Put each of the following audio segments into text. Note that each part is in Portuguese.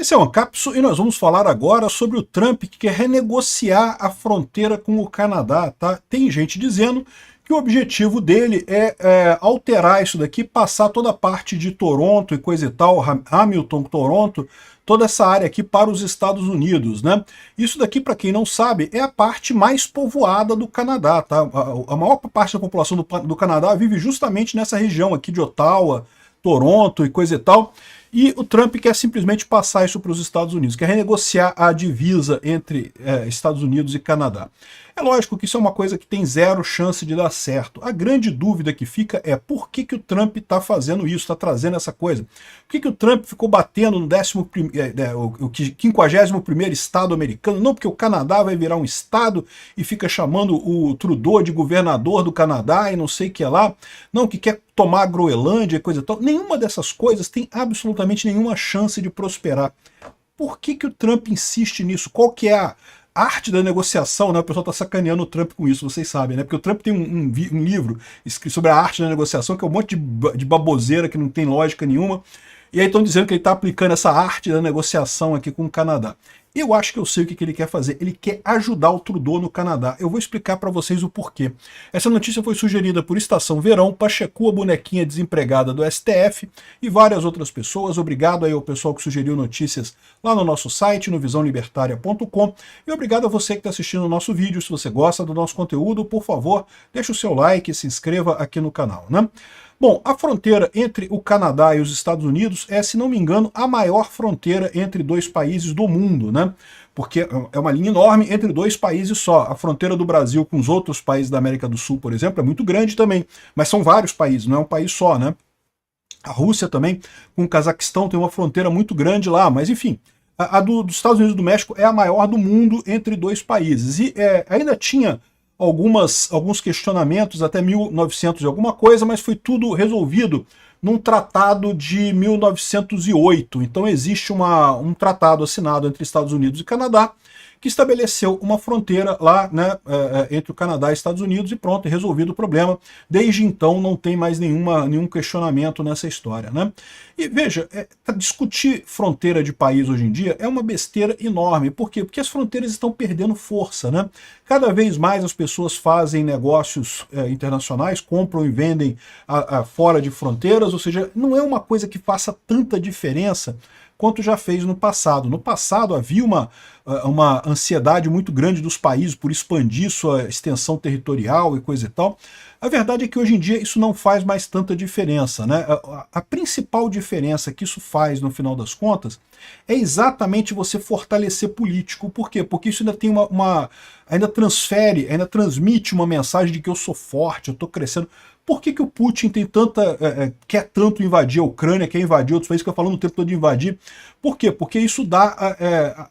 Esse é o Ancapsu e nós vamos falar agora sobre o Trump que quer renegociar a fronteira com o Canadá, tá? Tem gente dizendo que o objetivo dele é alterar isso daqui, passar toda a parte de Toronto e coisa e tal, Hamilton, Toronto, toda essa área aqui para os Estados Unidos, né? Isso daqui, para quem não sabe, é a parte mais povoada do Canadá, tá? A maior parte da população do Canadá vive justamente nessa região aqui de Ottawa, Toronto e coisa e tal. E o Trump quer simplesmente passar isso para os Estados Unidos, quer renegociar a divisa entre Estados Unidos e Canadá. É lógico que isso é uma coisa que tem zero chance de dar certo. A grande dúvida que fica é por que o Trump está fazendo isso, está trazendo essa coisa. Por que o Trump ficou batendo no 51º estado americano? Não, porque o Canadá vai virar um estado e fica chamando o Trudeau de governador do Canadá e não sei o que lá. Não, que quer tomar a Groenlândia e coisa e tal. Nenhuma dessas coisas tem absolutamente nenhuma chance de prosperar. Por que o Trump insiste nisso? Qual que é a arte da negociação, né? O pessoal tá sacaneando o Trump com isso, vocês sabem, né? Porque o Trump tem um livro escrito sobre a arte da negociação, que é um monte de baboseira que não tem lógica nenhuma. E aí estão dizendo que ele está aplicando essa arte da negociação aqui com o Canadá. Eu acho que eu sei o que ele quer fazer. Ele quer ajudar o Trudeau no Canadá. Eu vou explicar para vocês o porquê. Essa notícia foi sugerida por Estação Verão, Pacheco, a bonequinha desempregada do STF e várias outras pessoas. Obrigado aí ao pessoal que sugeriu notícias lá no nosso site, no visãolibertaria.com. E obrigado a você que está assistindo o nosso vídeo. Se você gosta do nosso conteúdo, por favor, deixe o seu like e se inscreva aqui no canal, né? Bom, a fronteira entre o Canadá e os Estados Unidos é, se não me engano, a maior fronteira entre dois países do mundo, né? Porque é uma linha enorme entre dois países só. A fronteira do Brasil com os outros países da América do Sul, por exemplo, é muito grande também, mas são vários países, não é um país só, né? A Rússia também, com o Cazaquistão, tem uma fronteira muito grande lá, mas enfim, dos Estados Unidos e do México é a maior do mundo entre dois países. E ainda tinha alguns questionamentos até 1900 e alguma coisa, mas foi tudo resolvido num tratado de 1908. Então existe um tratado assinado entre Estados Unidos e Canadá que estabeleceu uma fronteira lá, né, entre o Canadá e Estados Unidos e pronto, resolvido o problema. Desde então não tem mais nenhum questionamento nessa história, né? E veja, discutir fronteira de país hoje em dia é uma besteira enorme. Por quê? Porque as fronteiras estão perdendo força, né? Cada vez mais as pessoas fazem negócios internacionais, compram e vendem fora de fronteiras, ou seja, não é uma coisa que faça tanta diferença quanto já fez no passado. No passado havia uma ansiedade muito grande dos países por expandir sua extensão territorial e coisa e tal. A verdade é que hoje em dia isso não faz mais tanta diferença, né? A principal diferença que isso faz, no final das contas, é exatamente você fortalecer político. Por quê? Porque isso ainda tem ainda transmite uma mensagem de que eu sou forte, eu estou crescendo. Por que o Putin tem quer tanto invadir a Ucrânia, quer invadir outros países, que eu falando o tempo todo de invadir? Por quê? Porque isso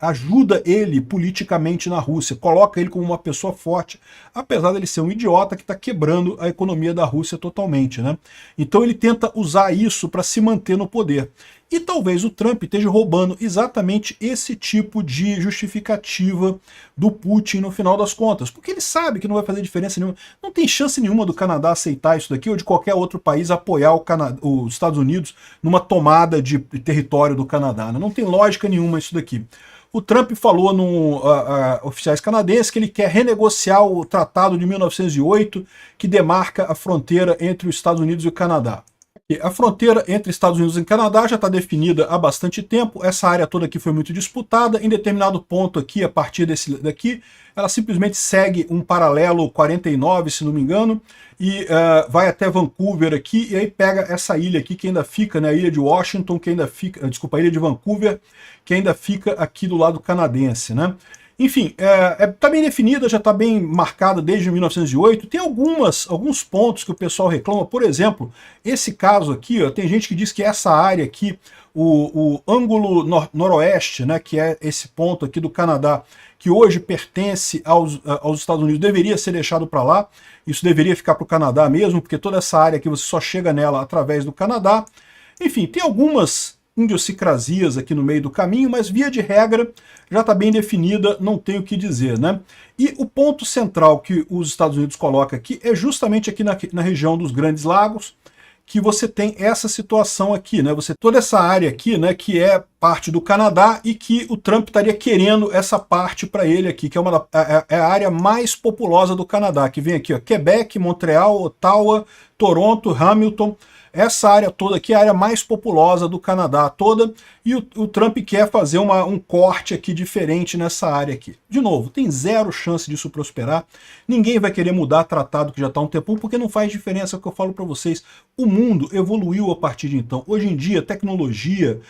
ajuda ele politicamente na Rússia, coloca ele como uma pessoa forte, apesar dele ser um idiota que está quebrando a economia da Rússia totalmente, né? Então ele tenta usar isso para se manter no poder. E talvez o Trump esteja roubando exatamente esse tipo de justificativa do Putin no final das contas, porque ele sabe que não vai fazer diferença nenhuma. Não tem chance nenhuma do Canadá aceitar isso daqui ou de qualquer outro país apoiar os Estados Unidos numa tomada de território do Canadá, né? Não tem lógica nenhuma isso daqui. O Trump falou oficiais canadenses que ele quer renegociar o Tratado de 1908 que demarca a fronteira entre os Estados Unidos e o Canadá. A fronteira entre Estados Unidos e Canadá já está definida há bastante tempo. Essa área toda aqui foi muito disputada. Em determinado ponto aqui, a partir daqui, ela simplesmente segue um paralelo 49, se não me engano, e vai até Vancouver aqui, e aí pega essa ilha aqui que ainda fica, né, a ilha de Washington, que ainda fica, desculpa, a ilha de Vancouver, que ainda fica aqui do lado canadense, né? Enfim, está bem definida, já está bem marcada desde 1908. Tem alguns pontos que o pessoal reclama. Por exemplo, esse caso aqui, ó, tem gente que diz que essa área aqui, o ângulo noroeste, né, que é esse ponto aqui do Canadá, que hoje pertence aos Estados Unidos, deveria ser deixado para lá. Isso deveria ficar para o Canadá mesmo, porque toda essa área aqui você só chega nela através do Canadá. Enfim, tem algumas idiosincrasias aqui no meio do caminho, mas via de regra já está bem definida, não tenho o que dizer, né? E o ponto central que os Estados Unidos coloca aqui é justamente aqui na região dos Grandes Lagos, que você tem essa situação aqui, né? Você toda essa área aqui, né, que é parte do Canadá e que o Trump estaria querendo essa parte para ele aqui, que é é a área mais populosa do Canadá, que vem aqui, ó, Quebec, Montreal, Ottawa, Toronto, Hamilton. Essa área toda aqui é a área mais populosa do Canadá toda, e o Trump quer fazer um corte aqui diferente nessa área aqui. De novo, tem zero chance disso prosperar, ninguém vai querer mudar tratado que já está há um tempo, porque não faz diferença, é o que eu falo para vocês. O mundo evoluiu a partir de então. Hoje em dia, tecnologia,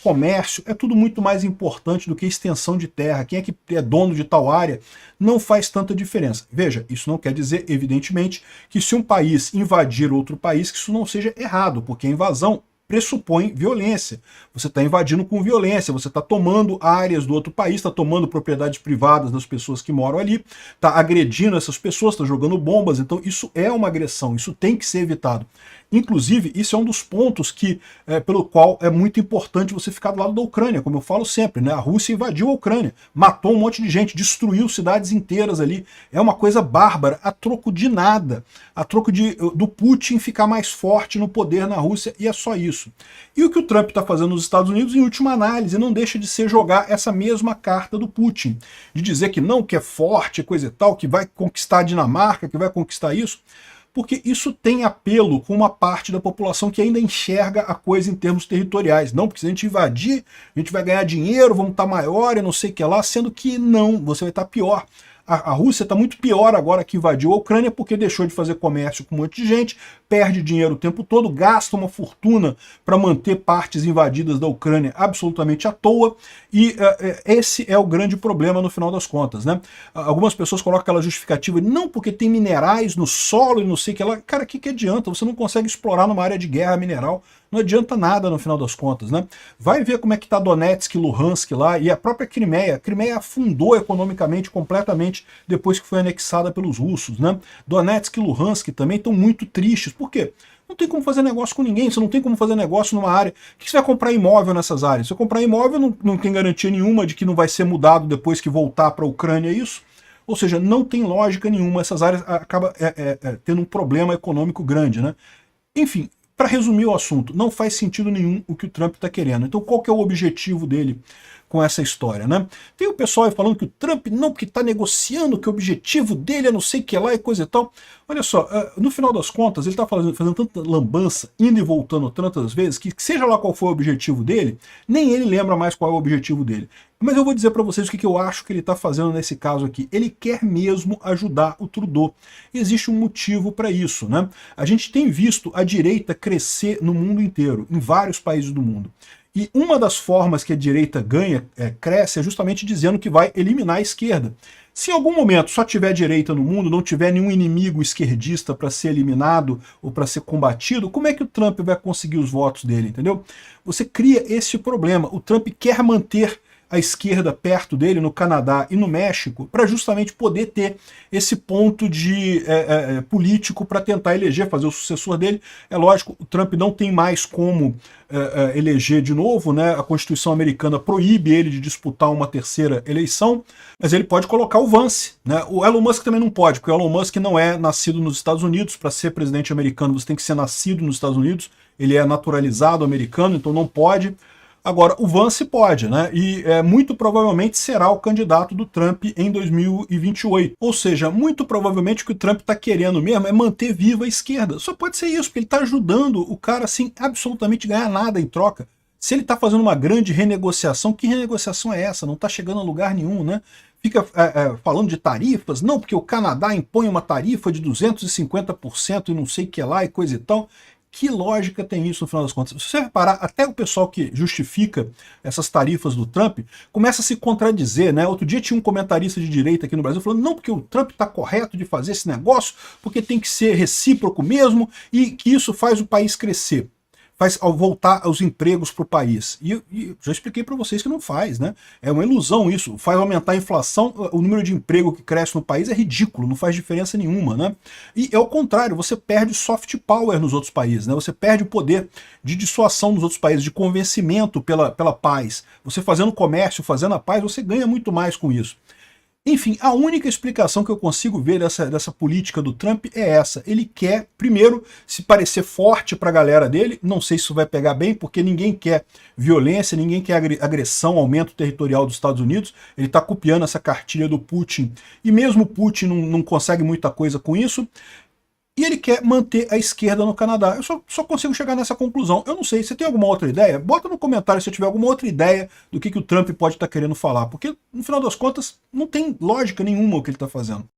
comércio, é tudo muito mais importante do que extensão de terra. Quem é que é dono de tal área não faz tanta diferença. Veja, isso não quer dizer, evidentemente, que se um país invadir outro país, que isso não seja errado, porque a invasão pressupõe violência. Você está invadindo com violência, você está tomando áreas do outro país, está tomando propriedades privadas das pessoas que moram ali, está agredindo essas pessoas, está jogando bombas, então isso é uma agressão, isso tem que ser evitado. Inclusive, isso é um dos pontos pelo qual é muito importante você ficar do lado da Ucrânia, como eu falo sempre, né? A Rússia invadiu a Ucrânia, matou um monte de gente, destruiu cidades inteiras ali. É uma coisa bárbara, a troco de nada, a troco do Putin ficar mais forte no poder na Rússia, e é só isso. E o que o Trump está fazendo nos Estados Unidos, em última análise, não deixa de ser jogar essa mesma carta do Putin, de dizer que não, que é forte, coisa e tal, que vai conquistar a Dinamarca, que vai conquistar isso, porque isso tem apelo com uma parte da população que ainda enxerga a coisa em termos territoriais. Não, porque se a gente invadir, a gente vai ganhar dinheiro, vamos estar maior e não sei o que lá, sendo que não, você vai estar pior. A Rússia está muito pior agora que invadiu a Ucrânia, porque deixou de fazer comércio com um monte de gente, perde dinheiro o tempo todo, gasta uma fortuna para manter partes invadidas da Ucrânia absolutamente à toa, e esse é o grande problema no final das contas, né? Algumas pessoas colocam aquela justificativa, não porque tem minerais no solo e não sei o que lá. Cara, o que adianta? Você não consegue explorar numa área de guerra mineral, não adianta nada no final das contas, né? Vai ver como é que está Donetsk, Luhansk lá, e a própria Crimeia. A Crimeia afundou economicamente completamente depois que foi anexada pelos russos, né? Donetsk e Luhansk também estão muito tristes. Por quê? Não tem como fazer negócio com ninguém, você não tem como fazer negócio numa área. O que você vai comprar imóvel nessas áreas? Se você comprar imóvel, não tem garantia nenhuma de que não vai ser mudado depois que voltar para a Ucrânia isso. Ou seja, não tem lógica nenhuma, essas áreas acabam tendo um problema econômico grande, né? Enfim, para resumir o assunto, não faz sentido nenhum o que o Trump está querendo. Então qual que é o objetivo dele com essa história, né? Tem o pessoal aí falando que o Trump não, porque está negociando, que o objetivo dele é não sei o que lá e coisa e tal. Olha só, no final das contas, ele está fazendo tanta lambança, indo e voltando tantas vezes, que seja lá qual for o objetivo dele, nem ele lembra mais qual é o objetivo dele. Mas eu vou dizer para vocês o que eu acho que ele está fazendo nesse caso aqui. Ele quer mesmo ajudar o Trudeau. Existe um motivo para isso, né? A gente tem visto a direita crescer no mundo inteiro, em vários países do mundo. E uma das formas que a direita cresce é justamente dizendo que vai eliminar a esquerda. Se em algum momento só tiver direita no mundo, não tiver nenhum inimigo esquerdista para ser eliminado ou para ser combatido, como é que o Trump vai conseguir os votos dele, entendeu? Você cria esse problema. O Trump quer manter a esquerda perto dele, no Canadá e no México, para justamente poder ter esse ponto de político para tentar eleger, fazer o sucessor dele. É lógico, o Trump não tem mais como eleger de novo, né? A Constituição americana proíbe ele de disputar uma terceira eleição, mas ele pode colocar o Vance, né? O Elon Musk também não pode, porque o Elon Musk não é nascido nos Estados Unidos. Para ser presidente americano você tem que ser nascido nos Estados Unidos, ele é naturalizado americano, então não pode. Agora, o Vance pode, né? E muito provavelmente será o candidato do Trump em 2028. Ou seja, muito provavelmente o que o Trump está querendo mesmo é manter viva a esquerda. Só pode ser isso, porque ele está ajudando o cara assim, absolutamente ganhar nada em troca. Se ele está fazendo uma grande renegociação, que renegociação é essa? Não está chegando a lugar nenhum, né? Fica falando de tarifas, não, porque o Canadá impõe uma tarifa de 250% e não sei o que lá e coisa e tal. Que lógica tem isso no final das contas? Se você reparar, até o pessoal que justifica essas tarifas do Trump começa a se contradizer, né? Outro dia tinha um comentarista de direita aqui no Brasil falando, não, porque o Trump está correto de fazer esse negócio, porque tem que ser recíproco mesmo e que isso faz o país crescer. Faz voltar os empregos para o país. E já expliquei para vocês que não faz, né? É uma ilusão isso. Faz aumentar a inflação, o número de emprego que cresce no país é ridículo, não faz diferença nenhuma, né? E é o contrário, você perde soft power nos outros países, né? Você perde o poder de dissuasão nos outros países, de convencimento pela paz. Você fazendo comércio, fazendo a paz, você ganha muito mais com isso. Enfim, a única explicação que eu consigo ver dessa política do Trump é essa. Ele quer, primeiro, se parecer forte para a galera dele. Não sei se isso vai pegar bem, porque ninguém quer violência, ninguém quer agressão, aumento territorial dos Estados Unidos. Ele está copiando essa cartilha do Putin, e mesmo o Putin não consegue muita coisa com isso. E ele quer manter a esquerda no Canadá. Eu só consigo chegar nessa conclusão. Eu não sei, você tem alguma outra ideia? Bota no comentário se tiver alguma outra ideia do que o Trump pode estar querendo falar. Porque, no final das contas, não tem lógica nenhuma o que ele está fazendo.